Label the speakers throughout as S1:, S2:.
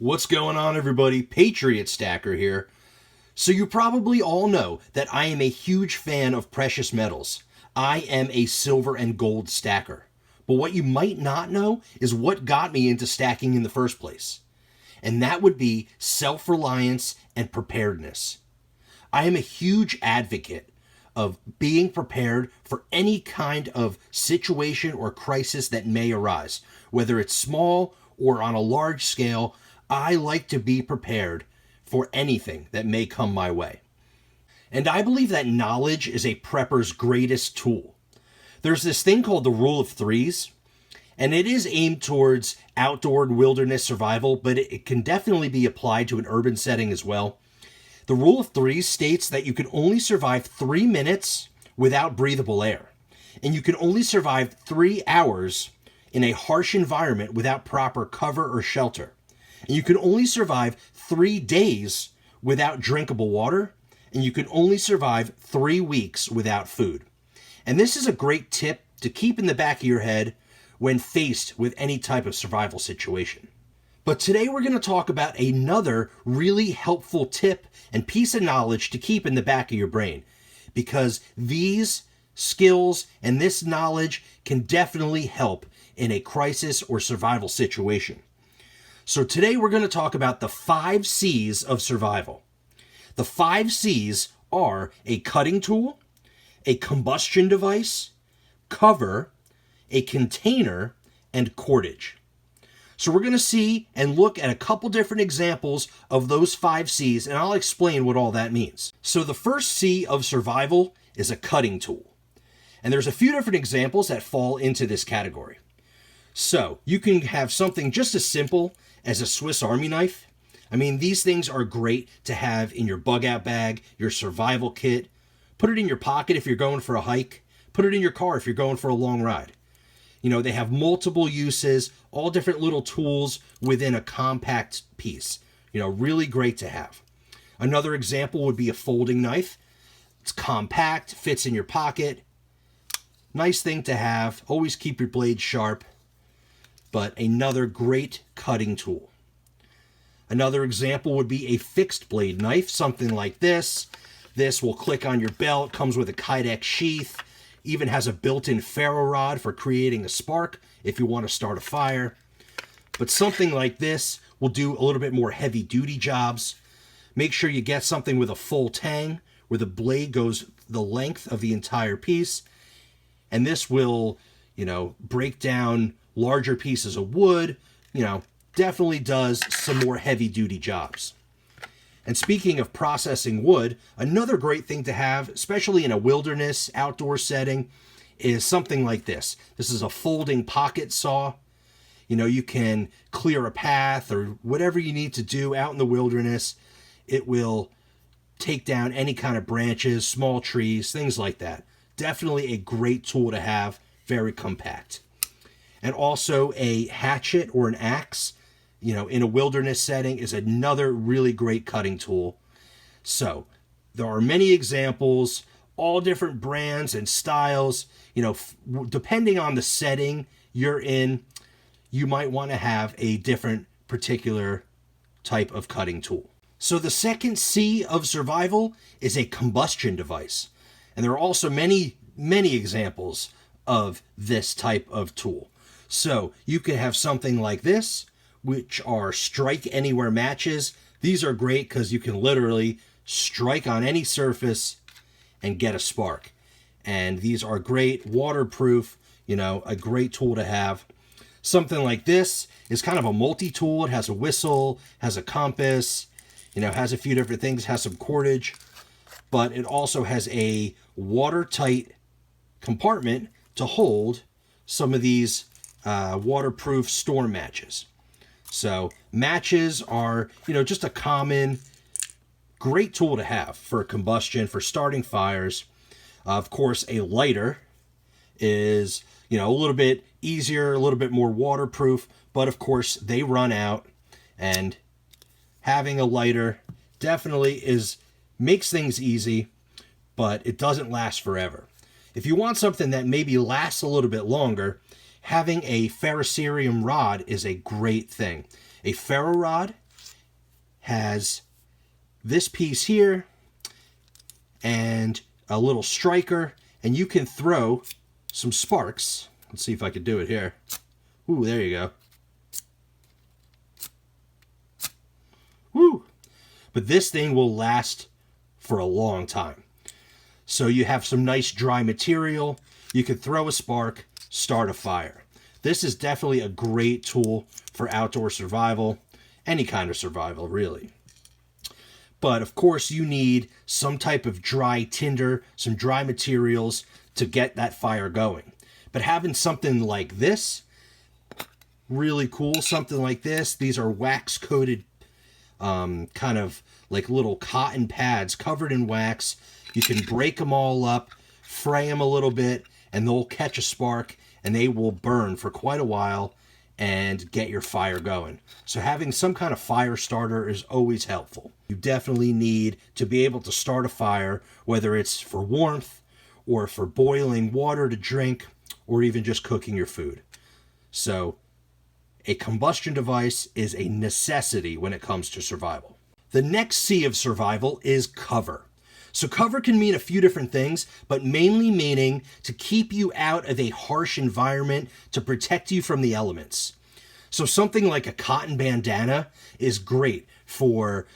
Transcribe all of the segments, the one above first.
S1: What's going on, everybody? Patriot Stacker here. So you probably all know that I am a huge fan of precious metals. I am a silver and gold stacker. But what you might not know is what got me into stacking in the first place. And that would be self-reliance and preparedness. I am a huge advocate of being prepared for any kind of situation or crisis that may arise. Whether it's small or on a large scale, I like to be prepared for anything that may come my way. And I believe that knowledge is a prepper's greatest tool. There's this thing called the rule of threes, and it is aimed towards outdoor and wilderness survival, but it can definitely be applied to an urban setting as well. The rule of threes states that you can only survive 3 minutes without breathable air, and you can only survive 3 hours in a harsh environment without proper cover or shelter. And you can only survive 3 days without drinkable water, and you can only survive 3 weeks without food. And this is a great tip to keep in the back of your head when faced with any type of survival situation. But today we're going to talk about another really helpful tip and piece of knowledge to keep in the back of your brain, because these skills and this knowledge can definitely help in a crisis or survival situation. So today we're going to talk about the 5 C's of survival. The 5 C's are a cutting tool, a combustion device, cover, a container, and cordage. So we're going to see and look at a couple different examples of those 5 C's, and I'll explain what all that means. So the first C of survival is a cutting tool. And there's a few different examples that fall into this category. So you can have something just as simple as a Swiss Army knife. I mean, these things are great to have in your bug out bag, your survival kit. Put it in your pocket if you're going for a hike. Put it in your car if you're going for a long ride. You know, they have multiple uses, all different little tools within a compact piece. You know, really great to have. Another example would be a folding knife. It's compact, fits in your pocket. Nice thing to have. Always keep your blade sharp. But another great cutting tool. Another example would be a fixed blade knife, something like this. This will click on your belt, comes with a Kydex sheath, even has a built-in ferro rod for creating a spark if you want to start a fire. But something like this will do a little bit more heavy-duty jobs. Make sure you get something with a full tang, where the blade goes the length of the entire piece. And this will, break down larger pieces of wood, definitely does some more heavy-duty jobs. And speaking of processing wood, another great thing to have, especially in a wilderness outdoor setting, is something like this. This is a folding pocket saw. You can clear a path or whatever you need to do out in the wilderness. It will take down any kind of branches, small trees, things like that. Definitely a great tool to have, very compact. And also a hatchet or an axe, in a wilderness setting is another really great cutting tool. So there are many examples, all different brands and styles. Depending on the setting you're in, you might want to have a different particular type of cutting tool. So the second C of survival is a combustion device. And there are also many, many examples of this type of tool. So you could have something like this, which are strike anywhere matches. These are great because you can literally strike on any surface and get a spark. And these are great, waterproof, a great tool to have. Something like this is kind of a multi-tool. It has a whistle, has a compass, has a few different things, has some cordage, but it also has a watertight compartment to hold some of these waterproof storm matches. So matches are, just a common, great tool to have for combustion, for starting fires. Of course, a lighter is, a little bit easier, a little bit more waterproof, but of course they run out, and having a lighter definitely makes things easy, but it doesn't last forever. If you want something that maybe lasts a little bit longer, having a ferrocerium rod is a great thing. A ferro rod has this piece here and a little striker, and you can throw some sparks. Let's see if I can do it here. Ooh, there you go. Woo! But this thing will last for a long time. So you have some nice dry material. You can throw a spark, start a fire. This is definitely a great tool for outdoor survival, any kind of survival, really. But of course, you need some type of dry tinder, some dry materials to get that fire going. But having something like this, really cool, something like this. These are wax-coated kind of like little cotton pads covered in wax. You can break them all up, fray them a little bit, and they'll catch a spark, and they will burn for quite a while and get your fire going. So having some kind of fire starter is always helpful. You definitely need to be able to start a fire, whether it's for warmth or for boiling water to drink, or even just cooking your food. So a combustion device is a necessity when it comes to survival. The next C of survival is cover. So cover can mean a few different things, but mainly meaning to keep you out of a harsh environment, to protect you from the elements. So something like a cotton bandana is great for,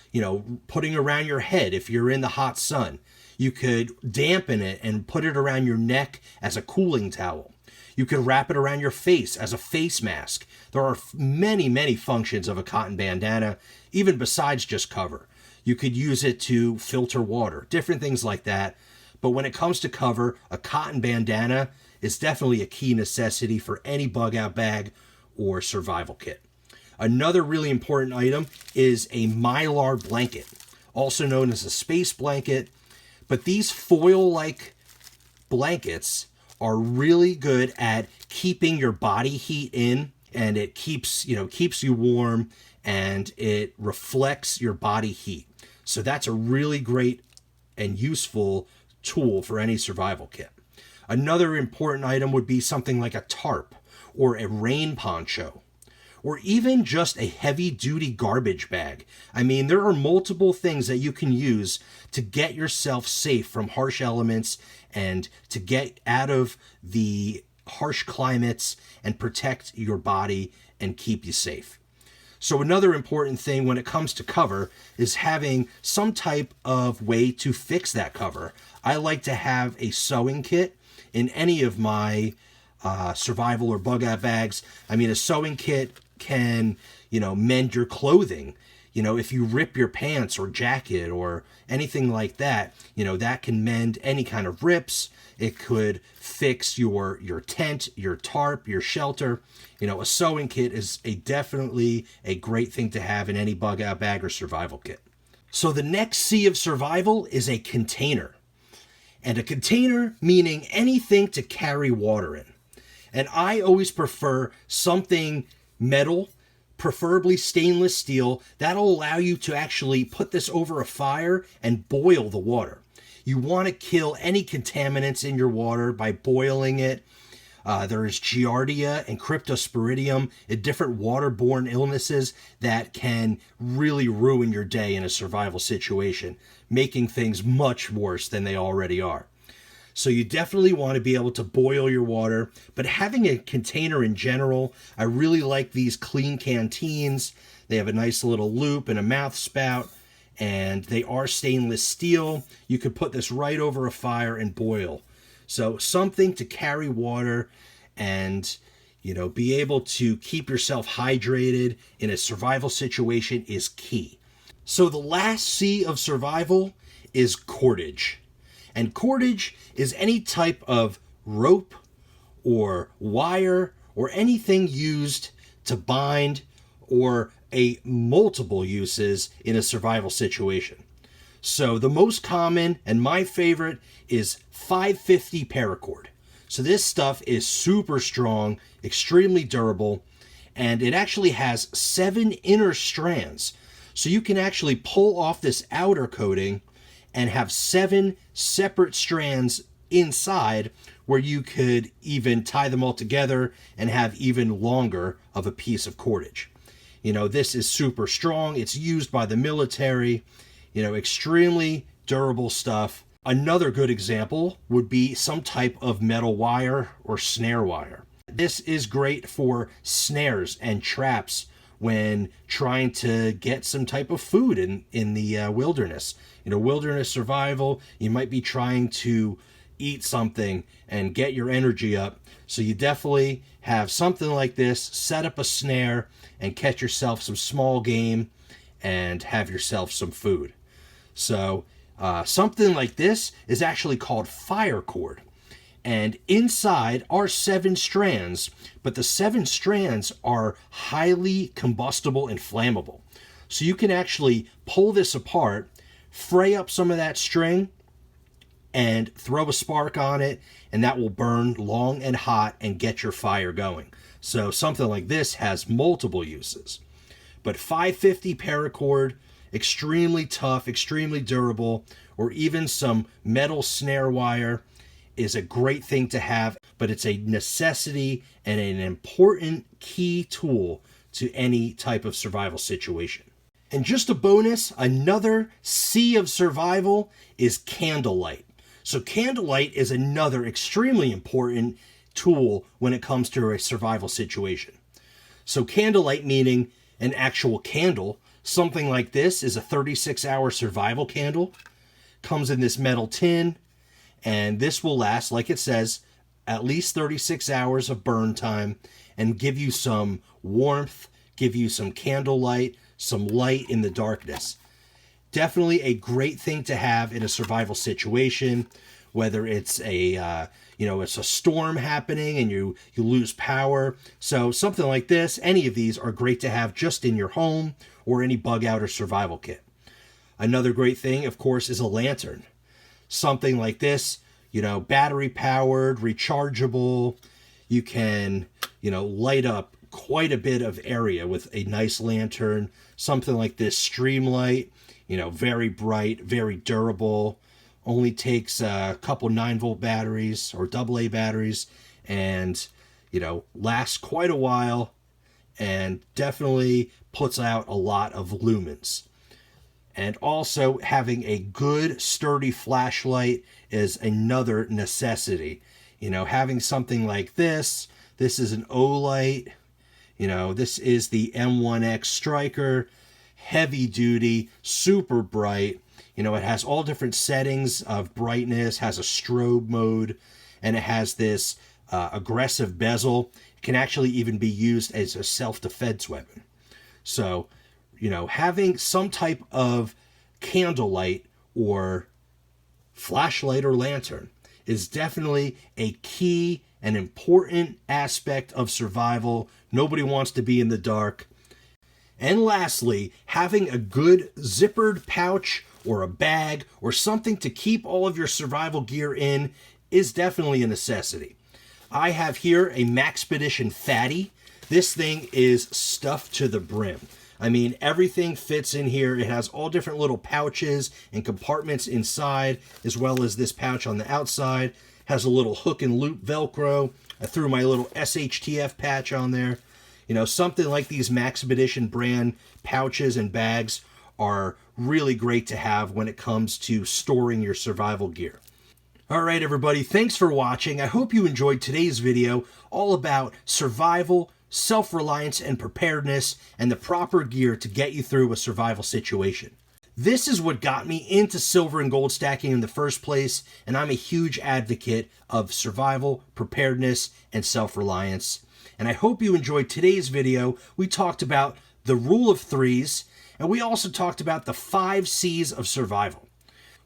S1: putting around your head if you're in the hot sun. You could dampen it and put it around your neck as a cooling towel. You could wrap it around your face as a face mask. There are many, many functions of a cotton bandana, even besides just cover. You could use it to filter water, different things like that. But when it comes to cover, a cotton bandana is definitely a key necessity for any bug out bag or survival kit. Another really important item is a mylar blanket, also known as a space blanket. But these foil-like blankets are really good at keeping your body heat in, and it keeps you warm, and it reflects your body heat. So that's a really great and useful tool for any survival kit. Another important item would be something like a tarp or a rain poncho, or even just a heavy-duty garbage bag. I mean, there are multiple things that you can use to get yourself safe from harsh elements and to get out of the harsh climates and protect your body and keep you safe. So another important thing when it comes to cover is having some type of way to fix that cover. I like to have a sewing kit in any of my survival or bug out bags. I mean, a sewing kit can, mend your clothing. If you rip your pants or jacket or anything like that, that can mend any kind of rips. It could fix your tent, your tarp, your shelter. A sewing kit is definitely a great thing to have in any bug out bag or survival kit. So the next C of survival is a container. And a container meaning anything to carry water in. And I always prefer something metal, preferably stainless steel. That'll allow you to actually put this over a fire and boil the water. You want to kill any contaminants in your water by boiling it. There is Giardia and Cryptosporidium, different waterborne illnesses that can really ruin your day in a survival situation, making things much worse than they already are. So you definitely want to be able to boil your water, but having a container in general, I really like these clean canteens. They have a nice little loop and a mouth spout, and they are stainless steel. You could put this right over a fire and boil. So something to carry water and, be able to keep yourself hydrated in a survival situation is key. So the last C of survival is cordage. And cordage is any type of rope or wire or anything used to bind or a multiple uses in a survival situation. So the most common and my favorite is 550 paracord. So this stuff is super strong, extremely durable, and it actually has 7 inner strands. So you can actually pull off this outer coating and have 7 separate strands inside where you could even tie them all together and have even longer of a piece of cordage. This is super strong. It's used by the military, extremely durable stuff. Another good example would be some type of metal wire or snare wire. This is great for snares and traps when trying to get some type of food in the wilderness. Wilderness survival, you might be trying to eat something and get your energy up. So you definitely have something like this, set up a snare and catch yourself some small game and have yourself some food. So something like this is actually called fire cord. And inside are 7 strands, but the 7 strands are highly combustible and flammable. So you can actually pull this apart, fray up some of that string, and throw a spark on it, and that will burn long and hot and get your fire going. So something like this has multiple uses. But 550 paracord, extremely tough, extremely durable, or even some metal snare wire is a great thing to have, but it's a necessity and an important key tool to any type of survival situation. And just a bonus, another C of survival is Candlelight. So Candlelight is another extremely important tool when it comes to a survival situation. So Candlelight meaning an actual candle. Something like this is a 36-hour survival candle. Comes in this metal tin, and this will last, like it says, at least 36 hours of burn time and give you some warmth, give you some candlelight, some light in the darkness. Definitely a great thing to have in a survival situation, whether it's it's a storm happening and you lose power. So something like this, any of these are great to have just in your home or any bug out or survival kit. Another great thing, of course, is a lantern. Something like this, battery powered, rechargeable. You can, light up quite a bit of area with a nice lantern. Something like this Streamlight, very bright, very durable. Only takes a couple 9-volt batteries or AA batteries and, lasts quite a while and definitely puts out a lot of lumens. And also having a good sturdy flashlight is another necessity. Having something like this is an O-light. This is the M1X Striker, heavy duty, super bright. It has all different settings of brightness, has a strobe mode, and it has this aggressive bezel. It can actually even be used as a self-defense weapon. So, having some type of candlelight or flashlight or lantern is definitely a key and important aspect of survival. Nobody wants to be in the dark. And lastly, having a good zippered pouch or a bag or something to keep all of your survival gear in is definitely a necessity. I have here a Maxpedition Fatty. This thing is stuffed to the brim. I mean, everything fits in here. It has all different little pouches and compartments inside, as well as this pouch on the outside. Has a little hook and loop Velcro. I threw my little SHTF patch on there. Something like these Maxpedition brand pouches and bags are really great to have when it comes to storing your survival gear. All right, everybody, thanks for watching. I hope you enjoyed today's video all about survival, self-reliance, and preparedness, and the proper gear to get you through a survival situation. This is what got me into silver and gold stacking in the first place, and I'm a huge advocate of survival, preparedness, and self-reliance. And I hope you enjoyed today's video. We talked about the rule of threes, and we also talked about the 5 C's of survival.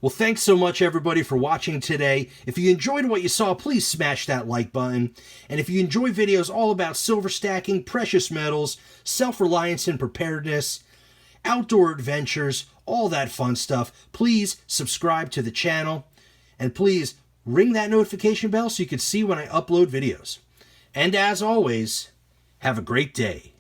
S1: Well, thanks so much, everybody, for watching today. If you enjoyed what you saw, please smash that like button. And if you enjoy videos all about silver stacking, precious metals, self-reliance and preparedness, outdoor adventures, all that fun stuff, please subscribe to the channel. And please ring that notification bell so you can see when I upload videos. And as always, have a great day.